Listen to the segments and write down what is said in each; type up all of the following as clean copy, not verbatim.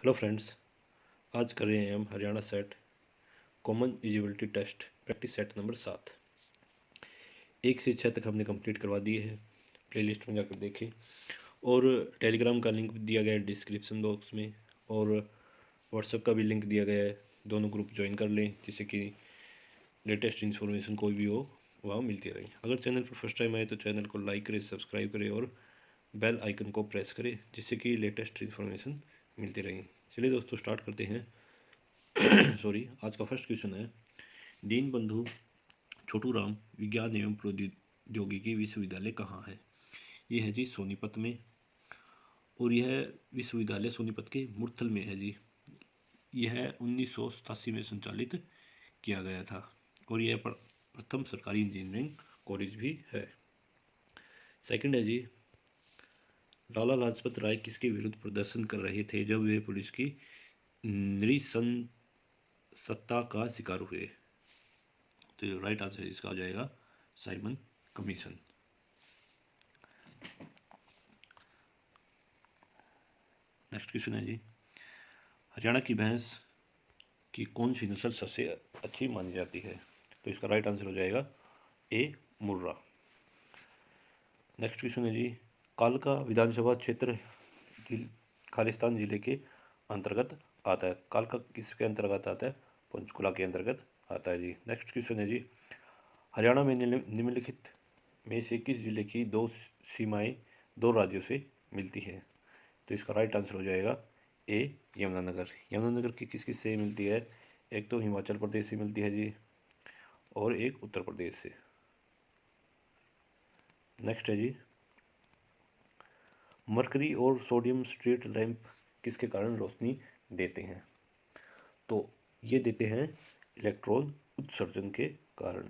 Hello friends, आज कर रहे हैं हम Haryana set common eligibility test practice set number 7। 1 से 6 तक हमने कंप्लीट करवा दिए हैं। प्लेलिस्ट में जाकर देखें और टेलीग्राम का लिंक भी दिया गया है डिस्क्रिप्शन बॉक्स में, और व्हाट्सएप का भी लिंक दिया गया है। दोनों ग्रुप ज्वाइन कर लें जिससे कि लेटेस्ट इन्फॉर्मेशन कोई भी हो वहाँ मिलती रहे। अगर चैनल पर फर्स्ट टाइम आए तो चैनल को लाइक करें, सब्सक्राइब करें और बेल आइकन को प्रेस करें जिससे कि लेटेस्ट इन्फॉर्मेशन मिलती रहे। चलिए दोस्तों, स्टार्ट करते हैं। सॉरी, आज का फर्स्ट क्वेश्चन है, दीन बंधु छोटू राम विज्ञान एवं प्रौद्योगिकी विश्वविद्यालय कहाँ है? ये है जी सोनीपत में, और यह विश्वविद्यालय सोनीपत के मुरथल में है जी। यह 1987 में संचालित किया गया था और यह प्रथम सरकारी इंजीनियरिंग कॉलेज भी है। सेकंड है जी, लाला लाजपत राय किसके विरुद्ध प्रदर्शन कर रहे थे जब वे पुलिस की नृशंसता का शिकार हुए? तो राइट आंसर इसका हो जाएगा साइमन कमीशन। नेक्स्ट क्वेश्चन है जी, हरियाणा की भैंस की कौन सी नस्ल सबसे अच्छी मानी जाती है? तो इसका राइट आंसर हो जाएगा ए मुर्रा। नेक्स्ट क्वेश्चन है जी, कालका विधानसभा क्षेत्र खालिस्तान जिले के अंतर्गत आता है। कालका किसके अंतर्गत आता है? पंचकुला के अंतर्गत आता है जी। नेक्स्ट क्वेश्चन है जी, हरियाणा में निम्नलिखित में से किस जिले की दो सीमाएं दो राज्यों से मिलती है? तो इसका राइट आंसर हो जाएगा ए यमुनानगर। यमुनानगर की किस किस से मिलती है? एक तो हिमाचल प्रदेश से मिलती है जी, और एक उत्तर प्रदेश से। नेक्स्ट है जी, मरकरी और सोडियम स्ट्रीट लैंप किसके कारण रोशनी देते हैं? तो ये देते हैं इलेक्ट्रॉन उत्सर्जन के कारण।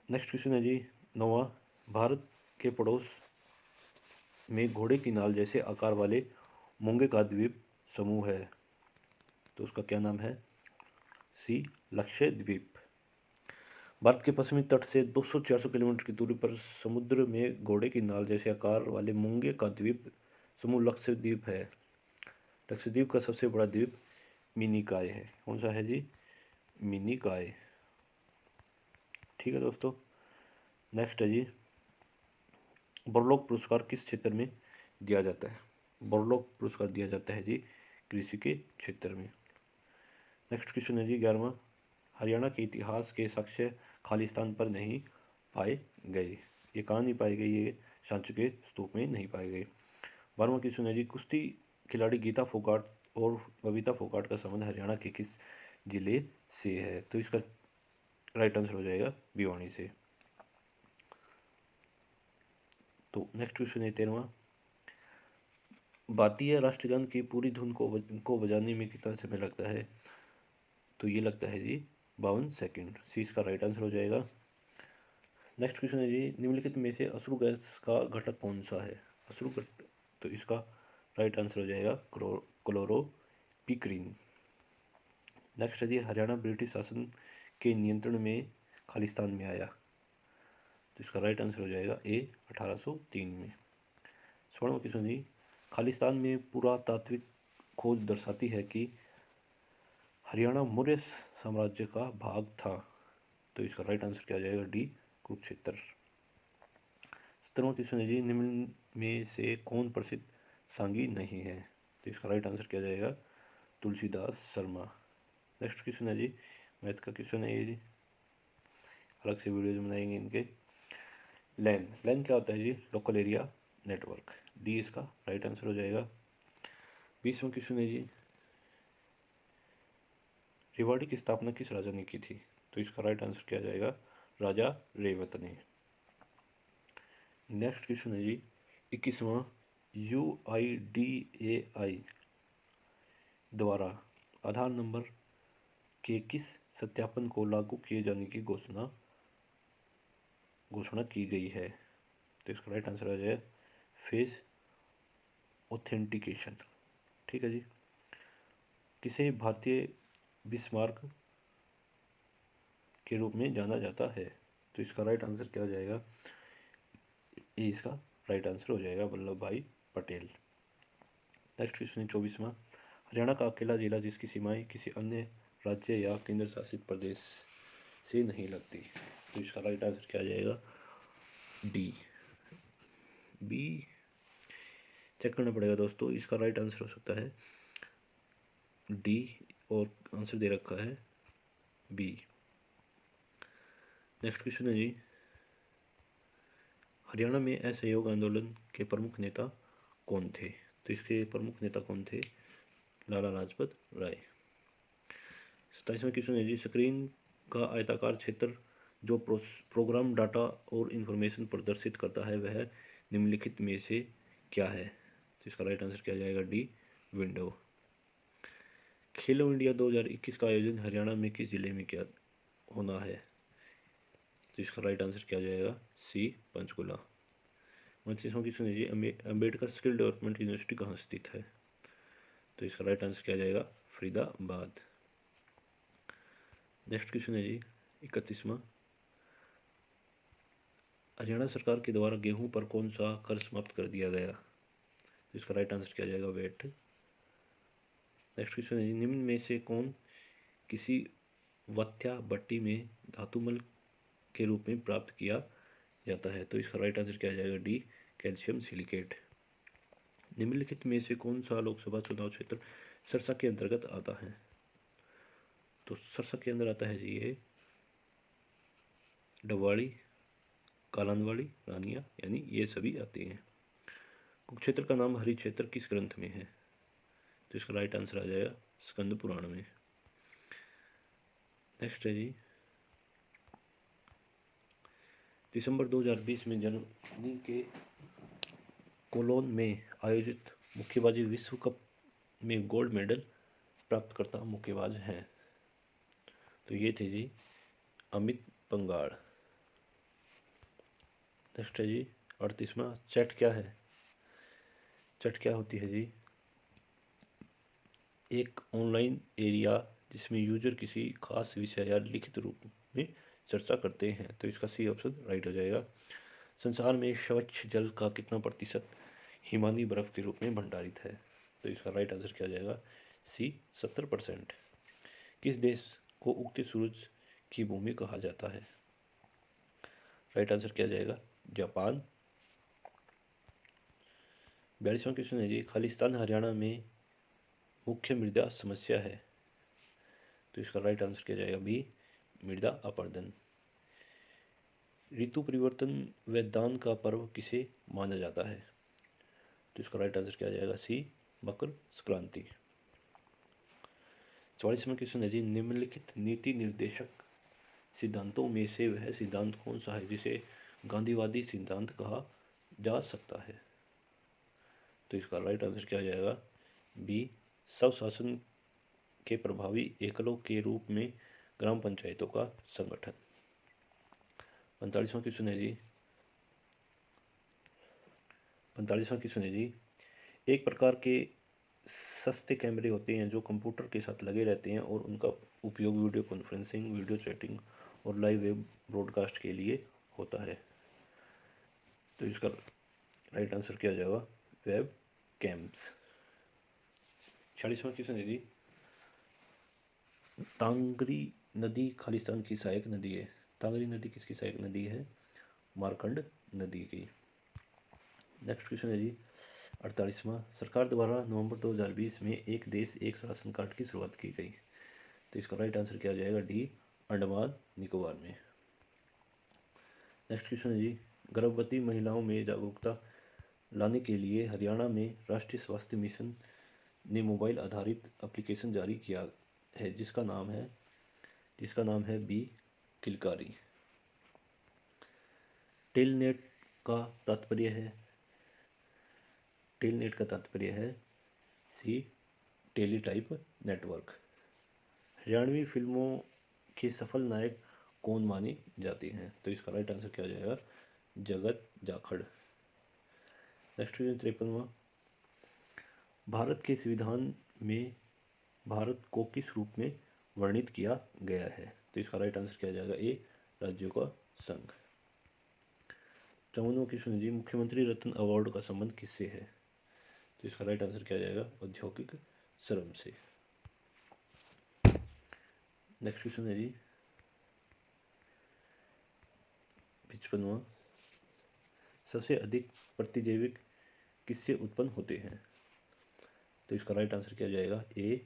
नेक्स्ट क्वेश्चन है जी, नौवां, भारत के पड़ोस में घोड़े की नाल जैसे आकार वाले मूंगे का द्वीप समूह है, तो उसका क्या नाम है? सी लक्षद्वीप। भारत के पश्चिमी तट से 200-400 किलोमीटर की दूरी पर समुद्र में घोड़े की नाल जैसे आकार वाले मूंगे का द्वीप समूह लक्षद्वीप है। लक्षद्वीप का सबसे बड़ा द्वीप मिनिकॉय है। कौन सा है जी? मिनिकॉय। ठीक है दोस्तों। नेक्स्ट है जी, बोरलॉग पुरस्कार किस क्षेत्र में दिया जाता है? बोरलॉग पुरस्कार दिया जाता है जी कृषि के क्षेत्र में। नेक्स्ट क्वेश्चन है जी 11वां, हरियाणा के इतिहास के साक्ष्य खालिस्तान पर नहीं पाए गए। ये कहाँ नहीं पाए गए? ये सांची के स्तूप में नहीं पाए गए। 12वां क्वेश्चन है जी, कुश्ती खिलाड़ी गीता फोगाट और बबीता फोगाट का संबंध हरियाणा के किस जिले से है? तो इसका राइट आंसर हो जाएगा भिवानी से। तो नेक्स्ट क्वेश्चन है 13वां, भारतीय राष्ट्रगान की पूरी धुन को बजाने में कितना समय लगता है? तो ये लगता है जी 52 सेकंड। सी इसका राइट आंसर हो जाएगा। नेक्स्ट क्वेश्चन है जी, निम्नलिखित में से अश्रु गैस का घटक कौन सा है? अश्रु घटक, तो इसका राइट आंसर हो जाएगा क्लोरोपिक्रीन। नेक्स्ट है जी, हरियाणा ब्रिटिश शासन के नियंत्रण में खालिस्तान में आया, तो इसका राइट आंसर हो जाएगा ए 1803 में। 16वां क्वेश्चन जी, खालिस्तान में पुरातात्विक खोज दर्शाती है कि हरियाणा मौर्य साम्राज्य का भाग था, तो इसका राइट आंसर क्या आ जाएगा? डी कुरुक्षेत्र। 17वां क्वेश्चन है जी, निम्न में से कौन प्रसिद्ध सांगी नहीं है? तो इसका राइट आंसर क्या जाएगा? तुलसीदास शर्मा। नेक्स्ट क्वेश्चन है जी, मैथ का क्वेश्चन है ये जी, अलग से वीडियोज बनाएंगे इनके। लैन, लैन क्या होता है जी? Local area network. डी इसका राइट आंसर हो जाएगा। 20वां क्वेश्चन है जी, रेवाड़ी की स्थापना किस राजा ने की थी? तो इसका राइट आंसर क्या जाएगा? राजा रेवत ने। नेक्स्ट क्वेश्चन है जी 21वां, UIDAI द्वारा आधार नंबर के किस सत्यापन को लागू किए जाने की घोषणा की गई है? तो इसका राइट आंसर आ जाएगा फेस ऑथेंटिकेशन। ठीक है जी। किसे भारतीय बिस्मार्क के रूप में जाना जाता है? तो इसका राइट आंसर क्या हो जाएगा? ये इसका राइट आंसर हो जाएगा वल्लभ भाई पटेल। नेक्स्ट क्वेश्चन है 24वां। हरियाणा का अकेला जिला जिसकी सीमाएं किसी अन्य राज्य या केंद्र शासित प्रदेश से नहीं लगती। तो इसका राइट आंसर क्या आ जाएगा? डी। बी चेक करना पड़ेगा दोस्तों, इसका राइट आंसर हो सकता है डी और आंसर दे रखा है बी। नेक्स्ट क्वेश्चन है जी, हरियाणा में असहयोग आंदोलन के प्रमुख नेता कौन थे? तो इसके प्रमुख नेता कौन थे? लाला लाजपत राय। 27वां क्वेश्चन है जी, स्क्रीन का आयताकार क्षेत्र जो प्रोग्राम डाटा और इंफॉर्मेशन प्रदर्शित करता है वह निम्नलिखित में से क्या है? तो इसका राइट आंसर क्या जाएगा? D window. खेलो इंडिया 2021 का आयोजन हरियाणा में किस जिले में क्या होना है? तो इसका राइट आंसर क्या जाएगा? सी पंचकुला। 29वां क्वेश्चन है जी, अम्बेडकर स्किल डेवलपमेंट यूनिवर्सिटी कहाँ स्थित है? तो इसका राइट आंसर क्या जाएगा? फरीदाबाद। नेक्स्ट क्वेश्चन है जी 31वां, हरियाणा सरकार के द्वारा गेहूं पर कौन सा कर समाप्त कर दिया गया? तो इसका राइट आंसर क्या जाएगा? वेट। नेक्स्ट क्वेश्चन है जी, निम्न में से कौन किसी वत्या भट्टी में धातुमल के रूप में प्राप्त किया जाता है? तो इसका राइट आंसर क्या जाएगा? D calcium silicate. निम्नलिखित में से कौन सा लोकसभा चुनाव क्षेत्र सरसा के अंतर्गत आता है? तो सरसा के अंदर आता है जी ये डबवाड़ी, कालानवाड़ी, रानिया, यानी ये सभी आते हैं। कुरुक्षेत्र का नाम हरि क्षेत्र किस ग्रंथ में है? तो इसका राइट आंसर आ जाएगा स्कंद पुराण में। नेक्स्ट है जी, दिसंबर 2020 में जर्मनी के कोलोन में आयोजित मुक्केबाजी विश्व कप में गोल्ड मेडल प्राप्तकर्ता मुक्केबाज हैं। तो ये थे जी अमित पंगाड़। नेक्स्ट है जी 38वां, चैट क्या है? चैट क्या होती है जी? एक ऑनलाइन एरिया जिसमें यूजर किसी खास विषय या लिखित रूप में चर्चा करते हैं। तो इसका सी ऑप्शन राइट हो जाएगा। संसार में स्वच्छ जल का कितना प्रतिशत हिमानी बर्फ के रूप में भंडारित है? तो इसका राइट आंसर क्या जाएगा? सी 70%। किस देश को उगते सूरज की भूमि कहा जाता है? राइट आंसर क्या जाएगा? जापान। 42वां क्वेश्चन है जी, खालिस्तान हरियाणा में मुख्य मृदा समस्या है। तो इसका राइट आंसर क्या जाएगा? बी मृदा अपरदन। ऋतु परिवर्तन व दान का पर्व किसे माना जाता है? तो इसका राइट आंसर क्या जाएगा? सी मकर संक्रांति। 44वां क्वेश्चन है जी, निम्नलिखित नीति निर्देशक सिद्धांतों में से वह सिद्धांत कौन सा है जिसे गांधीवादी सिद्धांत कहा जा सकता है? तो इसका राइट आंसर क्या जाएगा? बी स्वशासन के प्रभावी एकलों के रूप में ग्राम पंचायतों का संगठन। 45वां क्वेश्चन है जी 45वां क्वेश्चन है जी, एक प्रकार के सस्ते कैमरे होते हैं जो कंप्यूटर के साथ लगे रहते हैं और उनका उपयोग वीडियो कॉन्फ्रेंसिंग, वीडियो चैटिंग और लाइव वेब ब्रॉडकास्ट के लिए होता है। तो इसका राइट आंसर क्या जाएगा? Web camps. 46वां क्वेश्चन है जी, तांगरी नदी खालिस्तान की सहायक नदी है। तांगरी नदी किसकी सहायक नदी है? मारकंड नदी की। नेक्स्ट क्वेश्चन है जी 48वां, सरकार द्वारा नवंबर 2020 में एक देश एक राशन कार्ड की शुरुआत की गई। तो इसका राइट आंसर क्या जाएगा? डी अंडमान निकोबार में। नेक्स्ट क्वेश्चन है जी, गर्भवती महिलाओं में जागरूकता लाने के लिए हरियाणा में राष्ट्रीय स्वास्थ्य मिशन ने मोबाइल आधारित एप्लीकेशन जारी किया है जिसका नाम है बी किलकारी। टेलनेट का तात्पर्य है सी टेलीटाइप नेटवर्क। हरियाणवी फिल्मों के सफल नायक कौन माने जाते हैं? तो इसका राइट आंसर क्या हो जाएगा? जगत जाखड़। नेक्स्ट क्वेश्चन 53वां, भारत के संविधान में भारत को किस रूप में वर्णित किया गया है? तो इसका राइट आंसर क्या जाएगा? ए राज्यों का संघ। 54वां क्वेश्चन जी, मुख्यमंत्री रत्न अवार्ड का संबंध किससे है? तो इसका राइट आंसर क्या आ जाएगा? औद्योगिक श्रम से। नेक्स्ट क्वेश्चन है जी 55वां, सबसे अधिक प्रतिजैविक किससे उत्पन्न होते हैं? तो इसका राइट आंसर क्या जाएगा? ए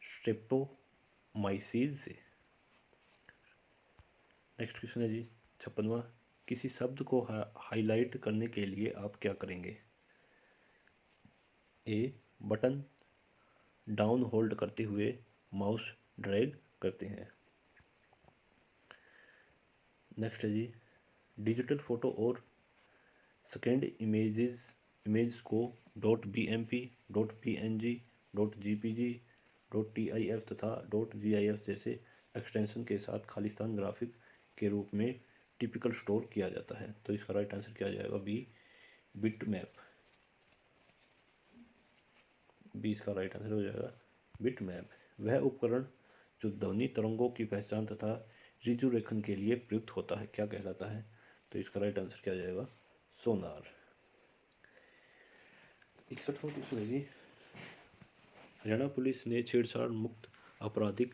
स्ट्रेप्टोमाइसीज से। नेक्स्ट क्वेश्चन है जी 56वां, किसी शब्द को हाईलाइट करने के लिए आप क्या करेंगे? ए बटन डाउन होल्ड करते हुए माउस ड्रैग करते हैं। नेक्स्ट है जी डिजिटल फोटो और स्कैन्ड इमेज को .bmp, .png, .jpg, .tif तथा .gif जैसे एक्सटेंशन के साथ खालिस्तान ग्राफिक के रूप में टिपिकल स्टोर किया जाता है। तो इसका राइट आंसर क्या आ जाएगा? B bitmap. बी इसका राइट आंसर हो जाएगा बिटमैप। वह उपकरण जो ध्वनि तरंगों की पहचान तथा रिजुरेशन के लिए प्रयुक्त होता है क्या कहलाता है? तो इसका राइट आंसर क्या आ जाएगा? सोनार। 61वां क्वेश्चन है जी हरियाणा पुलिस ने छेड़छाड़ मुक्त आपराधिक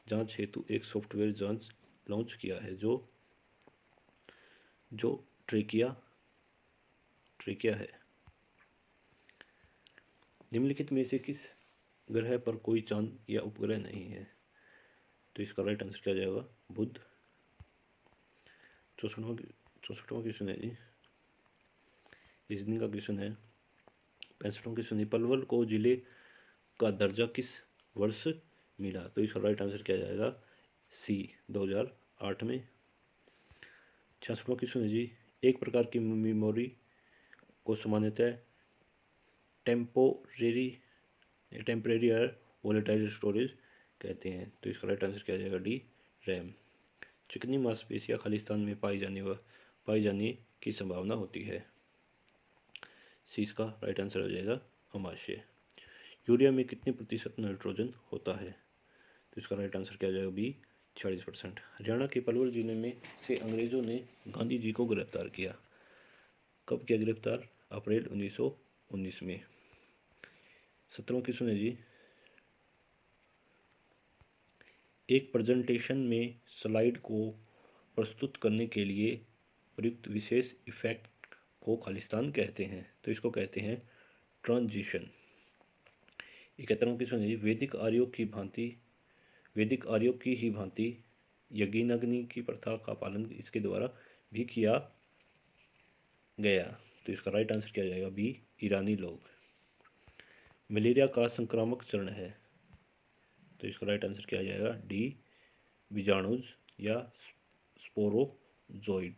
जांच हेतु एक सॉफ्टवेयर जांच लॉन्च किया है जो ट्रेकिया है। निम्नलिखित में से किस ग्रह पर कोई चांद या उपग्रह नहीं है? तो इसका राइट आंसर क्या जाएगा? बुध। 64वां क्वेश्चन है जी रीजनिंग का क्वेश्चन है। 65वां क्वेश्चन है पलवल को जिले का दर्जा किस वर्ष मिला? तो इसका राइट आंसर क्या जाएगा? सी 2008 में। 66वां क्वेश्चन है जी एक प्रकार की मेमोरी को सामान्यतः टेम्परेरी और वोलेटाइल स्टोरेज कहते हैं। तो इसका राइट आंसर क्या जाएगा? D RAM. चिकनी मांसपेशियां खालिस्तान में पाई जाने की संभावना होती है। सी इसका राइट आंसर हो जाएगा अमाशय। यूरिया में कितने प्रतिशत नाइट्रोजन होता है? तो इसका राइट आंसर क्या जाएगा? बी 46%। हरियाणा के पलवल जिले में से अंग्रेजों ने गांधी जी को गिरफ्तार किया। कब किया गिरफ्तार? अप्रैल 1919 में। 17वां क्वेश्चन है जी एक प्रेजेंटेशन में स्लाइड को प्रस्तुत करने के लिए प्रयुक्त विशेष इफेक्ट को खालिस्तान कहते हैं। तो इसको कहते हैं ट्रांजिशन। 71वां क्वेश्चन है वैदिक आर्यों की ही भांति यज्ञाग्नि की प्रथा का पालन इसके द्वारा भी किया गया। तो इसका राइट आंसर क्या जाएगा? बी ईरानी लोग। मलेरिया का संक्रामक चरण है। तो इसका राइट आंसर क्या जाएगा? डी बीजाणुज या स्पोरोजोइड।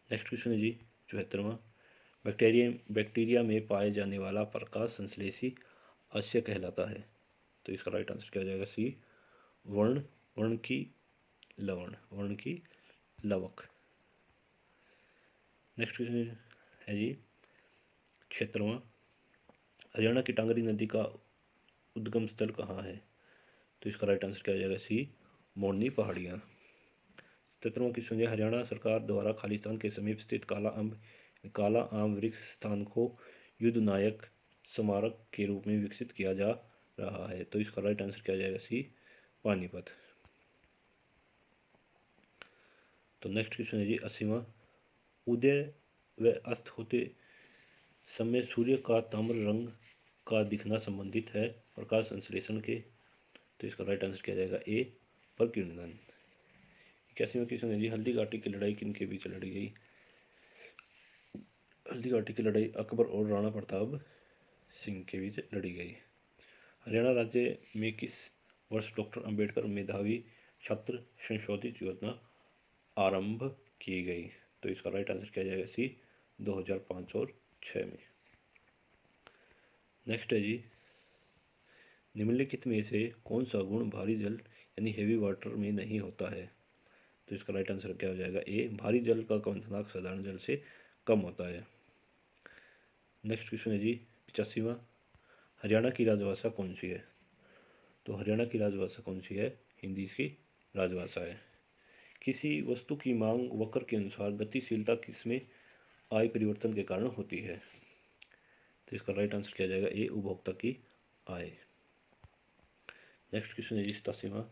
नेक्स्ट क्वेश्चन है जी 74वां बैक्टीरिया में पाए जाने वाला प्रकाश संश्लेषी अश्य कहलाता है। तो इसका राइट आंसर क्या हो जाएगा? सी वर्ण की लवक। नेक्स्ट क्वेश्चन है जी 76वां हरियाणा की टांगरी नदी का उद्गम स्थल कहाँ है? तो इसका राइट आंसर क्या हो जाएगा? सी मोरनी पहाड़ियाँ। 77वां क्वेश्चन है हरियाणा सरकार द्वारा खालिस्तान के समीप स्थित काला आम वृक्ष स्थान को युद्ध नायक स्मारक के रूप में विकसित किया जा रहा है। तो इसका राइट आंसर क्या जाएगा? सी पानीपत। तो नेक्स्ट क्वेश्चन है जी 80वां उदय व अस्त होते समय सूर्य का ताम्र रंग का दिखना संबंधित है प्रकाश संश्लेषण के। तो इसका राइट आंसर क्या जाएगा? ए प्रकीर्णन। 81वां क्वेश्चन है जी हल्दी घाटी की लड़ाई किन के बीच लड़ी गई? हल्दी घाटी की लड़ाई अकबर और राणा प्रताप सिंह के बीच लड़ी गई। हरियाणा राज्य में किस वर्ष डॉक्टर अंबेडकर मेधावी छात्र संशोधित योजना आरंभ की गई? तो इसका राइट आंसर क्या जाएगा? सी 2005 और 6 में। नेक्स्ट है जी निम्नलिखित में से कौन सा गुण भारी जल यानी हेवी वाटर में नहीं होता है? तो इसका राइट आंसर क्या हो जाएगा? ए भारी जल का क्वथनांक साधारण जल से कम होता है। नेक्स्ट क्वेश्चन है जी 85वां हरियाणा की राजभाषा कौन सी है? तो हरियाणा की राजभाषा कौन सी है? हिंदी की राजभाषा है। किसी वस्तु की मांग वक्र के अनुसार गतिशीलता किसमें आय परिवर्तन के कारण होती है? तो इसका राइट आंसर क्या जाएगा, ए उपभोक्ता की आय। नेक्स्ट क्वेश्चन है जी 87वां,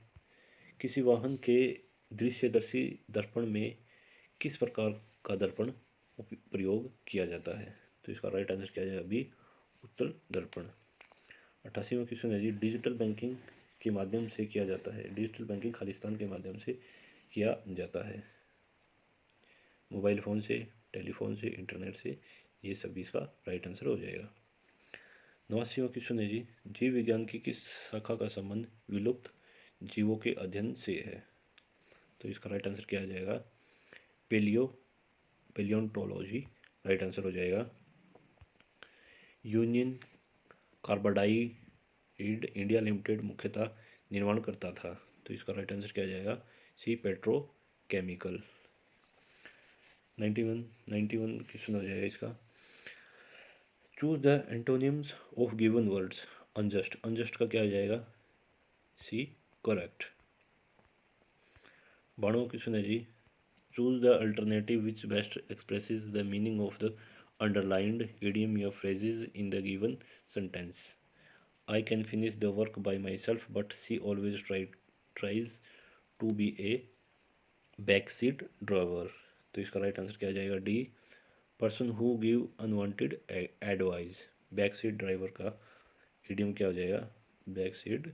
किसी वाहन के दृश्यदर्शी दर्पण में किस प्रकार का दर्पण प्रयोग किया जाता है, तो इसका राइट आंसर क्या जाएगा, बी उत्तल दर्पण। 88वां क्वेश्चन है जी डिजिटल बैंकिंग के माध्यम से किया जाता है, डिजिटल बैंकिंग खालिस्तान के माध्यम से किया जाता है, मोबाइल फ़ोन से, टेलीफोन से, इंटरनेट से, ये सभी इसका राइट आंसर हो जाएगा। 89वां क्वेश्चन है जी जीव विज्ञान की किस शाखा का संबंध विलुप्त जीवों के अध्ययन से है, तो इसका राइट आंसर क्या आ जाएगा, पेलियोंटोलॉजी राइट आंसर हो जाएगा। यूनियन कार्बाइड इंडिया लिमिटेड मुख्यतः निर्माण करता था, तो इसका राइट आंसर क्या आ जाएगा, सी पेट्रोकेमिकल। 91 क्वेश्चन हो जाएगा इसका, choose the antonyms of given words, unjust, unjust का क्या आ जाएगा, सी करेक्ट। 92 क्वेश्चन है जी choose the alternative which best expresses the meaning of the underlined idiom या phrases in the given sentence. I can finish the work by myself but she always tries to be a backseat driver, तो इसका right आंसर क्या आ जाएगा, D person who give unwanted advice, back seat driver का idiom क्या हो जाएगा, back seat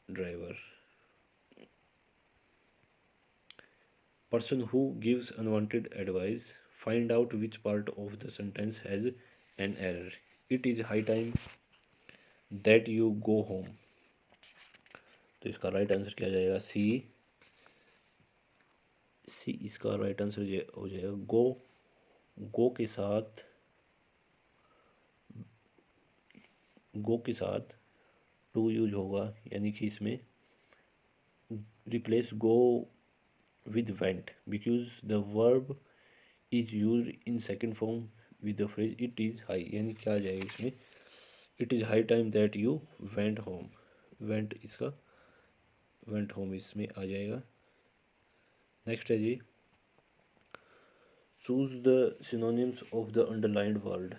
driver. Person who gives unwanted advice find out which part of the sentence has an error, it is high time that you go home, तो इसका right आंसर क्या जाएगा, सी इसका राइट आंसर हो जाएगा गो के साथ टू यूज होगा, यानी कि इसमें replace go with went because the verb is use in second form with the phrase it is high, यानी क्या आ जाएगा इसमें, it is high time that you went home, went home इसमें आ जाएगा। नेक्स्ट है जी choose the synonyms of the underlined word,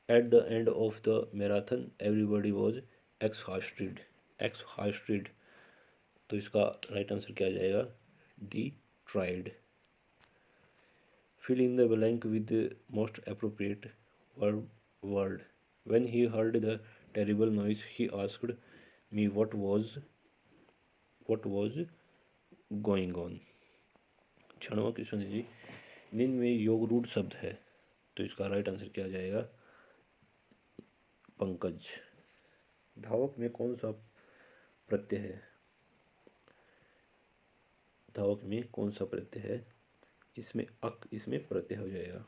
at the end of the marathon everybody was exhausted, तो इसका राइट आंसर क्या आ जाएगा, D tried. Fill in the blank with the most appropriate word, when he heard the terrible noise he asked me what was going on. 96वां question है जी निम्न में योग रूढ़ शब्द है, तो इसका राइट आंसर क्या आ जाएगा, पंकज। धावक में कौन सा प्रत्यय है, धावक में कौन सा प्रत्यय है, इसमें इसमें प्रत्यय हो जाएगा।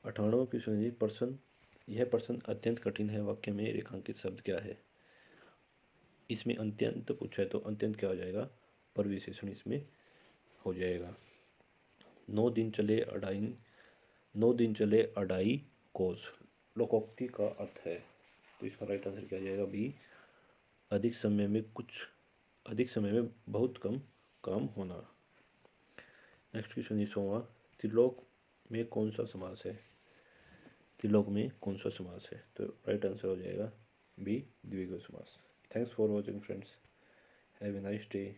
98वां क्वेश्चन है पर्सन, यह प्रश्न अत्यंत कठिन है, वाक्य में रेखांकित शब्द क्या है, इसमें अत्यंत पूछा है तो अत्यंत क्या हो जाएगा, परविशेषण इसमें हो जाएगा। 9 दिन चले अढ़ाई कोस लोकोक्ति का अर्थ है, तो इसका राइट आंसर क्या आ जाएगा, बी अधिक समय में बहुत कम काम होना। नेक्स्ट क्वेश्चन 100वां त्रिलोक में कौन सा समास है, त्रिलोक में कौन सा समास है, तो राइट आंसर हो जाएगा बी द्विगु समास। Thanks for watching friends, have a nice day.